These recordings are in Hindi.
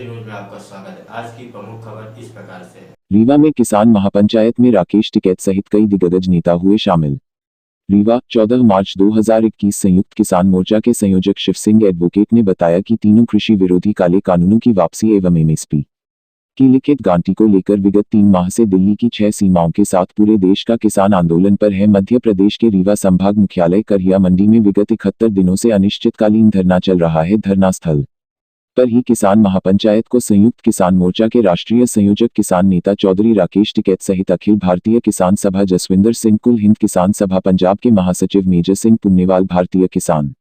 न्यूज में आपका स्वागत है। आज की प्रमुख खबर इस प्रकार से है। रीवा में किसान महापंचायत में राकेश टिकैत सहित कई दिग्गज नेता हुए शामिल। रीवा 14 मार्च 2021 संयुक्त किसान मोर्चा के संयोजक शिव सिंह एडवोकेट ने बताया कि तीनों कृषि विरोधी काले कानूनों की वापसी एवं एमएसपी की लिखित गारंटी को लेकर विगत 3 माह से दिल्ली की 6 सीमाओं के साथ पूरे देश का किसान आंदोलन पर है। मध्य प्रदेश के रीवा संभाग मुख्यालय करहिया मंडी में विगत 71 दिनों से अनिश्चितकालीन धरना चल रहा है। धरना स्थल पर ही किसान महापंचायत को संयुक्त किसान मोर्चा के राष्ट्रीय संयोजक किसान नेता चौधरी राकेश टिकैत सहित अखिल भारतीय किसान सभा जसविंदर सिंह, कुल हिंद किसान सभा पंजाब के महासचिव मेजर सिंह पुन्नेवाल, भारतीय किसान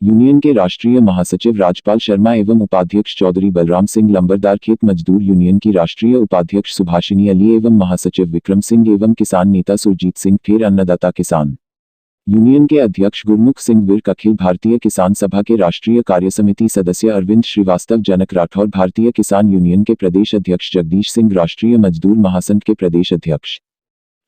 यूनियन के राष्ट्रीय महासचिव राजपाल शर्मा एवं उपाध्यक्ष चौधरी बलराम सिंह, लंबरदार खेत मजदूर यूनियन की राष्ट्रीय उपाध्यक्ष सुभाषिनी अली एवं महासचिव विक्रम सिंह एवं किसान नेता सुरजीत सिंह, फिर अन्नदाता किसान यूनियन के अध्यक्ष गुरमुख सिंह विर्क, अखिल भारतीय किसान सभा के राष्ट्रीय कार्यसमिति सदस्य अरविंद श्रीवास्तव, जनक राठौर, भारतीय किसान यूनियन के प्रदेश अध्यक्ष जगदीश सिंह, राष्ट्रीय मजदूर महासंघ के प्रदेश अध्यक्ष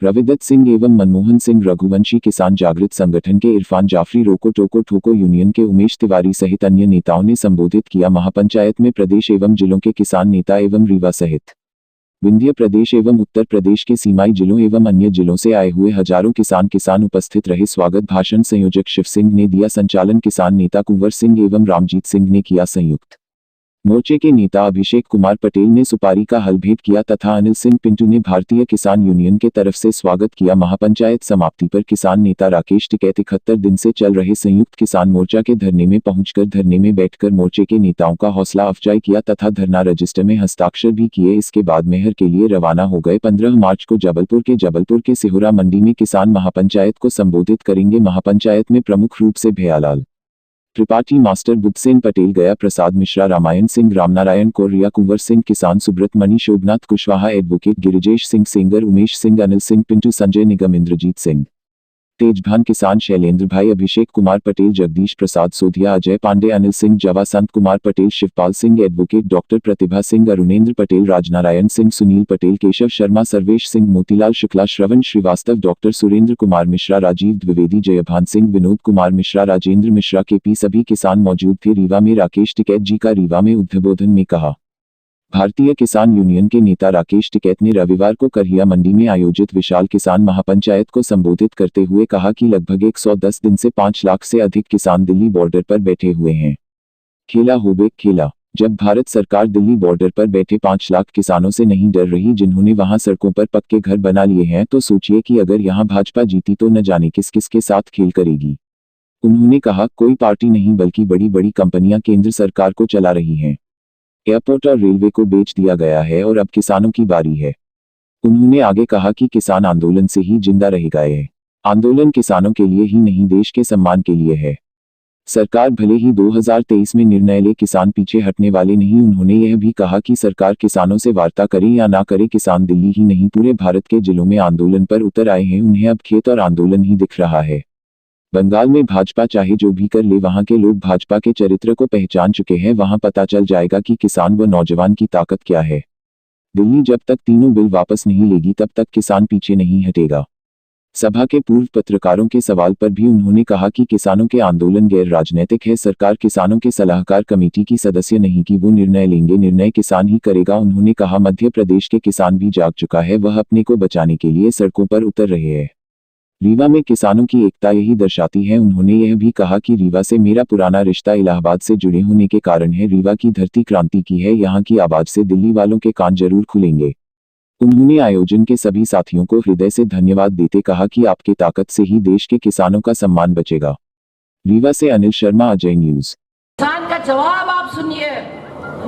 रविदत्त सिंह एवं मनमोहन सिंह, रघुवंशी किसान जागृत संगठन के इरफान जाफरी, रोको टोको ठोको यूनियन के उमेश तिवारी सहित अन्य नेताओं ने संबोधित किया। महापंचायत में प्रदेश एवं जिलों के किसान नेता एवं रीवा सहित विंध्य प्रदेश एवं उत्तर प्रदेश के सीमाई जिलों एवं अन्य जिलों से आए हुए हजारों किसान उपस्थित रहे। स्वागत भाषण संयोजक शिव सिंह ने दिया, संचालन किसान नेता कुंवर सिंह एवं रामजीत सिंह ने किया। संयुक्त मोर्चे के नेता अभिषेक कुमार पटेल ने सुपारी का हल भेंट किया तथा अनिल सिंह पिंटू ने भारतीय किसान यूनियन के तरफ से स्वागत किया। महापंचायत समाप्ति पर किसान नेता राकेश टिकैत 71 दिन से चल रहे संयुक्त किसान मोर्चा के धरने में पहुंचकर धरने में बैठकर मोर्चे के नेताओं का हौसला अफजाई किया तथा धरना रजिस्टर में हस्ताक्षर भी किए। इसके बाद मेहर के लिए रवाना हो गए। 15 मार्च को जबलपुर के सिहोरा मंडी में किसान महापंचायत को संबोधित करेंगे। महापंचायत में प्रमुख रूप से भैयालाल त्रिपाठी, मास्टर बुद्धसेन पटेल, गया प्रसाद मिश्रा, रामायण सिंह, रामनारायण कौरिया, कुंवर सिंह, किसान सुब्रत मणि, शोभनाथ कुशवाहा, एडवोकेट गिरिजेश सिंह सेंगर, उमेश सिंह, अनिल सिंह पिंटू, संजय निगम, इंद्रजीत सिंह तेजभान, किसान शैलेंद्र भाई, अभिषेक कुमार पटेल, जगदीश प्रसाद सोधिया, अजय पांडे, अनिल सिंह जवा, संत कुमार पटेल, शिवपाल सिंह, एडवोकेट डॉक्टर प्रतिभा सिंह, अरुणेंद्र पटेल, राजनारायण सिंह, सुनील पटेल, केशव शर्मा, सर्वेश सिंह, मोतीलाल शुक्ला, श्रवण श्रीवास्तव, डॉक्टर सुरेंद्र कुमार मिश्रा, राजीव द्विवेदी, जयभान सिंह, विनोद कुमार मिश्रा, राजेंद्र मिश्रा, केपी, सभी किसान मौजूद थे। रीवा में राकेश टिकैत जी का रीवा में उद्बोधन में कहा। भारतीय किसान यूनियन के नेता राकेश टिकैत ने रविवार को करहिया मंडी में आयोजित विशाल किसान महापंचायत को संबोधित करते हुए कहा कि लगभग 110 दिन से 5 लाख से अधिक किसान दिल्ली बॉर्डर पर बैठे हुए हैं। खेला होबे खेला। जब भारत सरकार दिल्ली बॉर्डर पर बैठे 5 लाख किसानों से नहीं डर रही, जिन्होंने वहां सड़कों पर पक्के घर बना लिए हैं, तो सोचिए कि अगर यहां भाजपा जीती तो न जाने किस किस के साथ खेल करेगी। उन्होंने कहा, कोई पार्टी नहीं बल्कि बड़ी बड़ी कंपनियां केंद्र सरकार को चला रही हैं। एयरपोर्ट और रेलवे को बेच दिया गया है और अब किसानों की बारी है। उन्होंने आगे कहा कि किसान आंदोलन से ही जिंदा रह गए हैं। आंदोलन किसानों के लिए ही नहीं, देश के सम्मान के लिए है। सरकार भले ही 2023 में निर्णय ले, किसान पीछे हटने वाले नहीं। उन्होंने यह भी कहा कि सरकार किसानों से वार्ता करे या ना करे, किसान दिल्ली ही नहीं पूरे भारत के जिलों में आंदोलन पर उतर आए हैं। उन्हें अब खेत और आंदोलन ही दिख रहा है। बंगाल में भाजपा चाहे जो भी कर ले, वहां के लोग भाजपा के चरित्र को पहचान चुके हैं। वहां पता चल जाएगा कि किसान व नौजवान की ताकत क्या है। दिल्ली जब तक तीनों बिल वापस नहीं लेगी तब तक किसान पीछे नहीं हटेगा। सभा के पूर्व पत्रकारों के सवाल पर भी उन्होंने कहा कि किसानों के आंदोलन गैर राजनीतिक है। सरकार किसानों के सलाहकार कमेटी की सदस्य नहीं कि वो निर्णय लेंगे, निर्णय किसान ही करेगा। उन्होंने कहा, मध्य प्रदेश के किसान भी जाग चुका है, वह अपने को बचाने के लिए सड़कों पर उतर रहे हैं। रीवा में किसानों की एकता यही दर्शाती है। उन्होंने यह भी कहा कि रीवा से मेरा पुराना रिश्ता इलाहाबाद से जुड़े होने के कारण है। रीवा की धरती क्रांति की है, यहाँ की आवाज से दिल्ली वालों के कान जरूर खुलेंगे। उन्होंने आयोजन के सभी साथियों को हृदय से धन्यवाद देते कहा कि आपके ताकत से ही देश के किसानों का सम्मान बचेगा। रीवा से अनिल शर्मा, अजय न्यूज। किसान का जवाब आप सुनिए।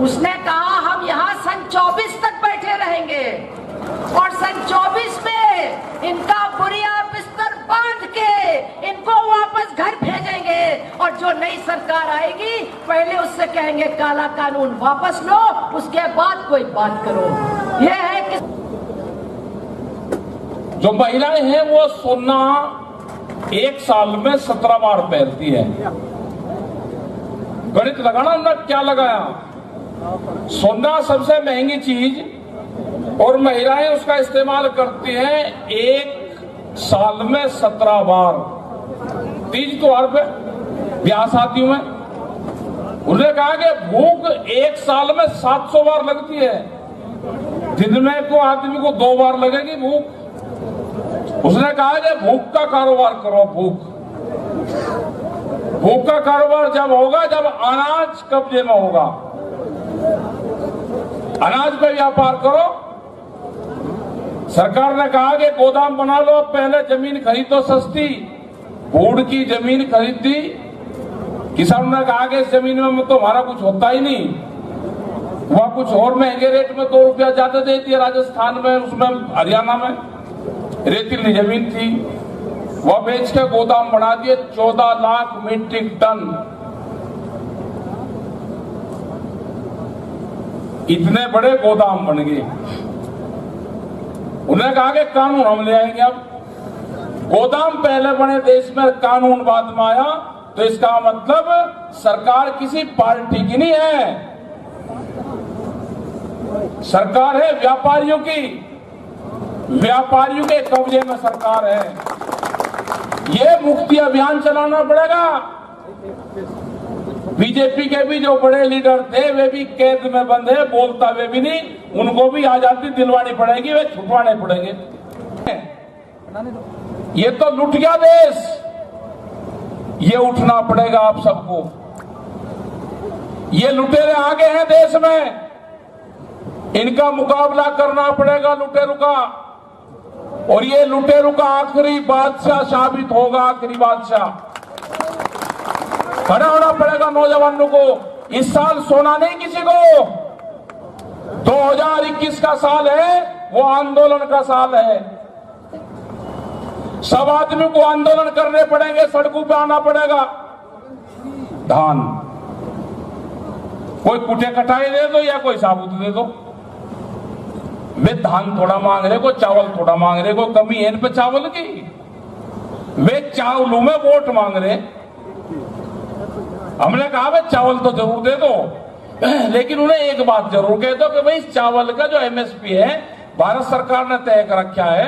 उसने कहा, हम यहाँ सन 24 तक बैठे रहेंगे और सन 24 में इनका बुरिया बिस्तर बांध के इनको वापस घर भेजेंगे और जो नई सरकार आएगी पहले उससे कहेंगे काला कानून वापस लो, उसके बाद कोई बात करो। यह है कि जो महिलाएं हैं वो सोना 1 साल में 17 बार पहनती है। गणित लगाना ना, क्या लगाया? सोना सबसे महंगी चीज और महिलाएं उसका इस्तेमाल करती हैं 1 साल में 17 बार। तीज त्योहार पे, ब्याह शादियों में उन्होंने कहा कि भूख एक साल में 700 बार लगती है, दिन में को आदमी को 2 बार लगेगी भूख। उसने कहा कि भूख का कारोबार करो। भूख का कारोबार जब होगा जब अनाज कब्जे में होगा, अनाज पे व्यापार करो। सरकार ने कहा कि गोदाम बना लो, पहले जमीन खरीदो सस्ती, बोर्ड की जमीन खरीद दी। किसानों ने कहा कि इस जमीन में तो हमारा कुछ होता ही नहीं, वह कुछ और महंगे रेट में 2 रुपया ज्यादा दे दिया राजस्थान में, उसमें हरियाणा में रेतीली जमीन थी, वह बेच के गोदाम बना दिए 14 लाख मीट्रिक टन। इतने बड़े गोदाम बन गए। उन्होंने कहा कि कानून हम ले आएंगे। अब गोदाम पहले बने देश में, कानून बाद में आया, तो इसका मतलब सरकार किसी पार्टी की नहीं है, सरकार है व्यापारियों की, व्यापारियों के कब्जे में सरकार है। ये मुक्ति अभियान चलाना पड़ेगा। बीजेपी के भी जो बड़े लीडर थे वे भी कैद में बंद है, बोलता वे भी नहीं, उनको भी आजादी दिलवानी पड़ेगी, वे छुटवाने पड़ेंगे। ये तो लुट गया देश, ये उठना पड़ेगा आप सबको। ये लुटेरे आगे हैं देश में, इनका मुकाबला करना पड़ेगा लुटेरों का, और ये लुटेरों का आखिरी बादशाह साबित होगा, आखिरी बादशाह। खड़ा होना पड़ेगा नौजवानों को। इस साल सोना नहीं किसी को। 2021 का साल है, वो आंदोलन का साल है। सब आदमी को आंदोलन करने पड़ेंगे, सड़कों पे आना पड़ेगा। धान कोई कुटे कटाई दे दो या कोई साबुत दे दो, वे धान थोड़ा मांग रहे, कोई चावल थोड़ा मांग रहे, कोई कमी है इन पे चावल की। वे चावलों में वोट मांग रहे। हमने कहा भाई चावल तो जरूर दे दो, लेकिन उन्हें एक बात जरूर कह दो कि भाई चावल का जो एमएसपी है भारत सरकार ने तय कर रखा है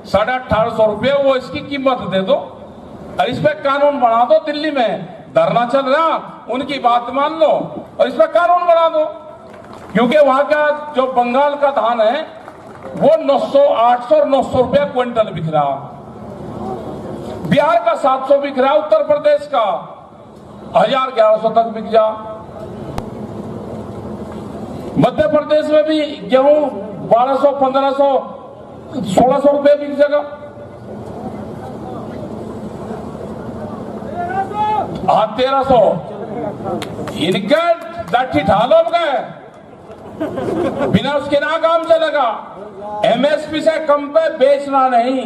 1850 रुपये, वो इसकी कीमत दे दो। और इस पे कानून बना दो। दिल्ली में धरना चल रहा, उनकी बात मान लो और इस पे कानून बना दो। क्योंकि वहां का जो बंगाल का धान है वो 900, 800 और 900 रुपया क्विंटल बिक रहा, बिहार का 700 बिक रहा, उत्तर प्रदेश का 1000, 1100 तक बिक जा। मध्य प्रदेश में भी गेहूं 1200, 1500, 1600 रुपये बिक जाएगा। 1300 इनका लाठी ढालो गए, बिना उसके ना काम चलेगा। एमएसपी से कम पे बेचना नहीं।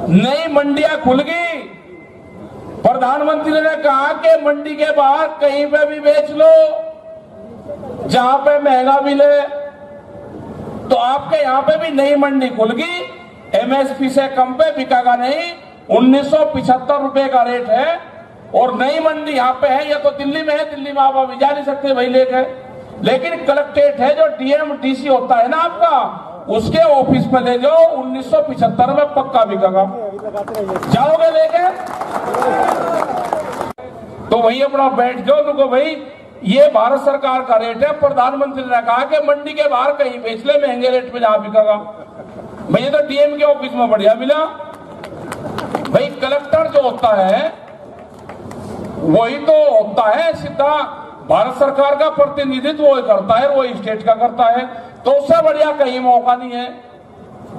नई मंडियां खुल गई। प्रधानमंत्री ने कहा कि मंडी के बाहर कहीं पे भी बेच लो जहां पे महंगा मिले। तो आपके यहां पे भी नई मंडी खुल गई, एमएसपी से कम पे बिकेगा नहीं। 1975 रुपए का रेट है और नई मंडी यहाँ पे है। ये तो दिल्ली में है, दिल्ली में आप अभी जा नहीं सकते, वही लेके। लेकिन कलेक्ट्रेट है जो डीएम डीसी होता है ना आपका, उसके ऑफिस पे ले जाओ, 1975 में पक्का बिकेगा। जाओगे लेके तो वही अपना बैठ जाओ। रुको भाई, ये भारत सरकार का रेट है। प्रधानमंत्री ने कहा कि मंडी के बाहर कहीं बेच ले महंगे रेट पे जहां बिकेगा। भैया तो डीएम के ऑफिस में बढ़िया मिला। भाई कलेक्टर जो होता है वही तो होता है सीधा भारत सरकार का प्रतिनिधित्व वही करता है, वही स्टेट का करता है। तो उससे बढ़िया कहीं मौका नहीं है।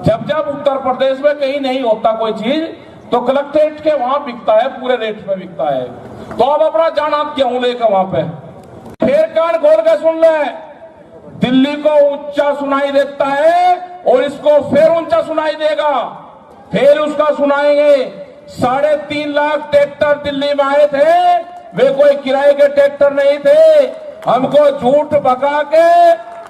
जब जब उत्तर प्रदेश में कहीं नहीं होता कोई चीज तो कलेक्ट्रेट के वहां बिकता है, पूरे रेट पे बिकता है। तो अब अपना जाना क्यों लेकर वहां पे फिर कान खोल के सुन ले। दिल्ली को ऊंचा सुनाई देता है और इसको फिर ऊंचा सुनाई देगा, फिर उसका सुनाएंगे। 3.5 लाख ट्रैक्टर दिल्ली में आए थे, वे कोई किराए के ट्रैक्टर नहीं थे। हमको झूठ भगा के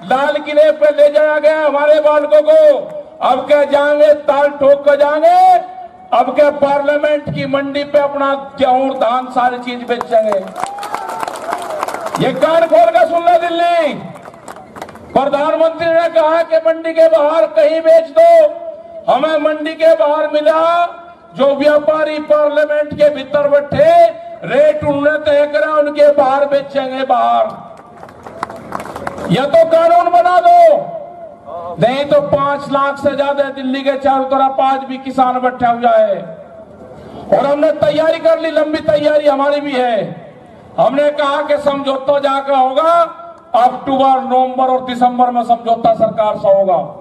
लाल किले पे ले जाया गया हमारे बालकों को। अब क्या जाएंगे, ताल ठोक कर जाएंगे। अब क्या पार्लियामेंट की मंडी पे अपना गेहूं धान सारी चीज बेचेंगे। ये कान खोल कर सुन लो। दिल्ली प्रधानमंत्री ने कहा कि मंडी के बाहर कहीं बेच दो। हमें मंडी के बाहर मिला जो व्यापारी पार्लियामेंट के भीतर बैठे रेट रेट उन्होंने तय करा, उनके बाहर बेचेंगे बाहर। या तो कानून बना दो, नहीं तो 5 लाख से ज्यादा दिल्ली के चारों तरफ आज भी किसान बैठा हुआ है। और हमने तैयारी कर ली, लंबी तैयारी हमारी भी है। हमने कहा कि समझौता जाकर होगा अक्टूबर, नवंबर और दिसंबर में समझौता सरकार से होगा।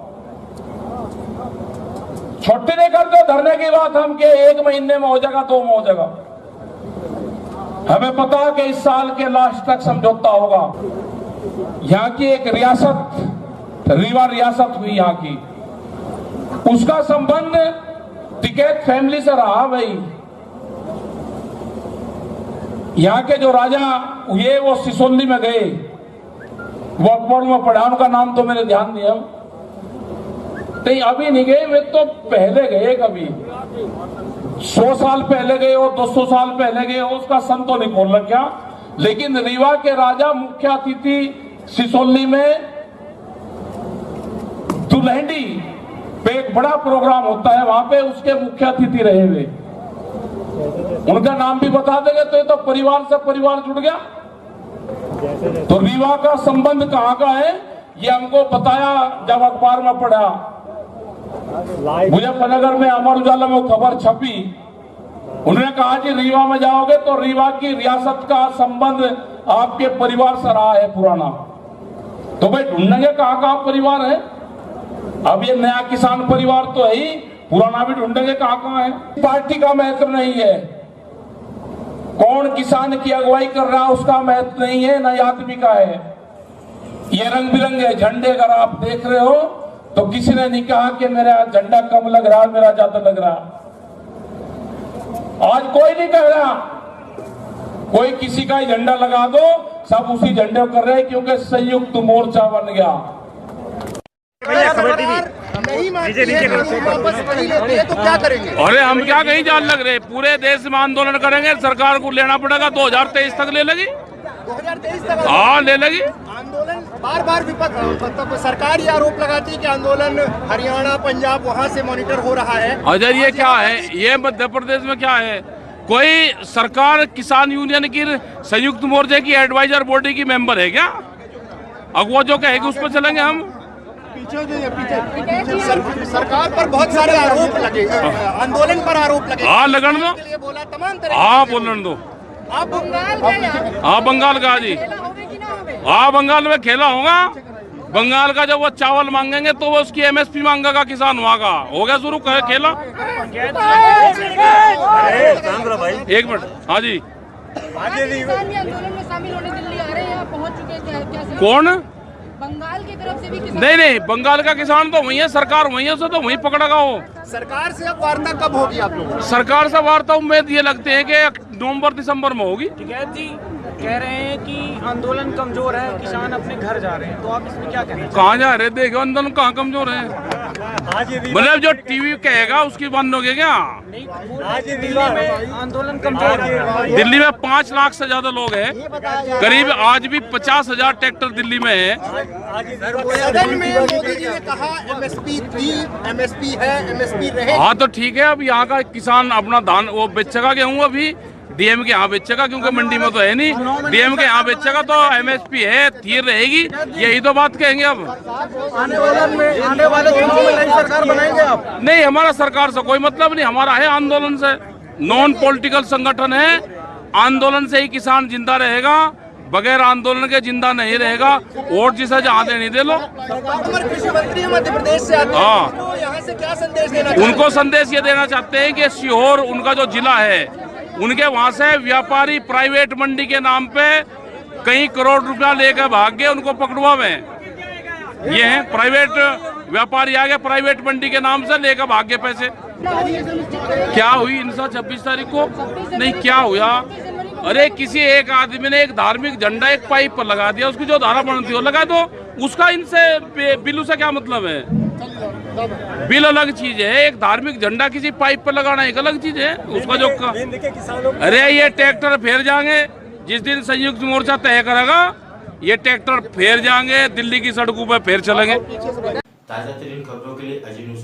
छुट्टी नहीं करते धरने की बात हम के 1 महीने में हो जाएगा, 2 में हो जाएगा। हमें पता है कि इस साल के लास्ट तक समझौता होगा। यहाँ की एक रियासत, रीवा रियासत हुई यहाँ की, उसका संबंध टिकैत फैमिली से रहा भाई। यहाँ के जो राजा हुए वो सिसोली में गए, वो अकबर में पढ़ा, उनका नाम तो मेरे ध्यान नहीं है, नहीं अभी नहीं गए, वे तो पहले गए, कभी 100 साल पहले गए हो, 200 साल पहले गए हो, उसका सन तो नहीं बोल रखा। लेकिन रीवा के राजा मुख्य अतिथि सिसोली में दुल्हंडी पे एक बड़ा प्रोग्राम होता है, वहां पे उसके मुख्य अतिथि रहे हुए। उनका नाम भी बता देंगे तो ये तो परिवार से परिवार जुड़ गया। तो रीवा का संबंध कहाँ का है ये हमको बताया जब अखबार में पढ़ा। मुजफ्फरनगर में अमर उजाला में खबर छपी, उन्होंने कहा कि रीवा में जाओगे तो रीवा की रियासत का संबंध आपके परिवार से रहा है पुराना। तो भाई ढूंढेंगे कहाँ कहाँ परिवार है। अब ये नया किसान परिवार तो है ही, पुराना भी ढूंढेंगे कहाँ कहाँ है। पार्टी का महत्व नहीं है, कौन किसान की अगुवाई कर रहा है उसका महत्व नहीं है, न आदमी का है। ये रंग बिरंगे झंडे अगर आप देख रहे हो तो किसी ने नहीं कहा कि मेरा झंडा कम लग रहा, मेरा ज्यादा लग रहा। आज कोई नहीं कह रहा, कोई किसी का झंडा लगा दो, सब उसी झंडे को कर रहे हैं क्योंकि संयुक्त मोर्चा बन गया। तो क्या करेंगे? अरे हम क्या कहीं जान लग रहे, पूरे देश में आंदोलन करेंगे, सरकार को लेना पड़ेगा। 2023 तक ले लगी, 2023 तक हाँ ले लगी। आंदोलन बार बार विपक्ष सरकार ये आरोप लगाती है कि आंदोलन हरियाणा, पंजाब वहाँ से मॉनिटर हो रहा है। अजय ये क्या है, ये मध्य प्रदेश में क्या है? कोई सरकार किसान यूनियन की संयुक्त मोर्चे की एडवाइजर बॉडी की मेंबर है क्या? अब वो जो कहेगी उस पर चलेंगे हम। पीछे सरकार पर बहुत सारे आरोप लगे, आंदोलन पर आरोप लगे। हाँ लगन दो, बोला तमाम तरह, हाँ बोलन दो। आप बंगाल, हाँ बंगाल का जी, हाँ बंगाल में खेला होगा। बंगाल का जब वो चावल मांगेंगे तो वो उसकी एमएसपी मांगेगा किसान वहाँ का। हो गया शुरू खेला। एक मिनट, हाँ जी। आंदोलन में शामिल होने दिल्ली आ रहे हैं, यहाँ पहुँच चुके हैं, क्या कौन? बंगाल की तरफ से भी किसान? नहीं, बंगाल का किसान तो वही है, सरकार वही है, उसे तो वही पकड़ेगा वो। सरकार से अब वार्ता कब होगी आप लोगों? सरकार से वार्ता उम्मीद ये लगते हैं कि नवंबर दिसंबर में होगी। टिकैत जी कह रहे हैं कि आंदोलन कमजोर है, किसान अपने घर जा रहे हैं, तो आप इसमें क्या कहें? कहाँ जा रहे, देखो आंदोलन कहाँ कमजोर है। मतलब जो टीवी कहेगा उसकी बंद होगी क्या? आज दिल्ली में आंदोलन कमजोर है। दिल्ली में 5 लाख से ज्यादा लोग हैं, करीब आज भी 50,000 ट्रैक्टर दिल्ली में है। सदन में मोदी जी ने कहा एमएसपी थी, एमएसपी है, एमएसपी रहे। हाँ तो ठीक है, अब यहाँ का किसान अपना धान वो बेचेगा, गेहूँ अभी डीएम के यहाँ बेचेगा क्योंकि मंडी में तो है नहीं। डीएम के यहाँ बेचेगा तो एमएसपी है, थी रहेगी, यही तो बात कहेंगे। अब आने वाले चुनाव में नई सरकार बनाएंगे आप? नहीं, हमारा सरकार से कोई मतलब नहीं, हमारा है आंदोलन से। नॉन पॉलिटिकल संगठन है, आंदोलन से ही किसान जिंदा रहेगा, बगैर आंदोलन के जिंदा नहीं रहेगा। वोट जिसे जहाँ देने दे लो। कृषि मंत्री मध्य प्रदेश से आते हैं, हाँ, यहाँ से क्या संदेश देना? उनको संदेश ये देना चाहते हैं कि सीहोर उनका जो जिला है, उनके वहां से व्यापारी प्राइवेट मंडी के नाम पे कई करोड़ रुपया लेकर भाग गए, उनको पकड़वावे। ये है प्राइवेट व्यापारी आ गए, प्राइवेट मंडी के नाम से लेकर भाग गए पैसे। क्या हुई हिंसा 26 तारीख को? नहीं, क्या हुआ? अरे किसी एक आदमी ने एक धार्मिक झंडा एक पाइप पर लगा दिया, उसकी जो धारा बनती हो लगा दो, उसका इनसे बिल्लू से क्या मतलब है? बिल अलग चीज है, एक धार्मिक झंडा किसी पाइप पर लगाना एक अलग चीज है। उसका जो अरे ये ट्रैक्टर फेर जाएंगे, जिस दिन संयुक्त मोर्चा तय करेगा ये ट्रैक्टर फेर जाएंगे, दिल्ली की सड़कों पर फेर चलेंगे। ताज़ा तरीन खबरों के लिए अजीत न्यूज़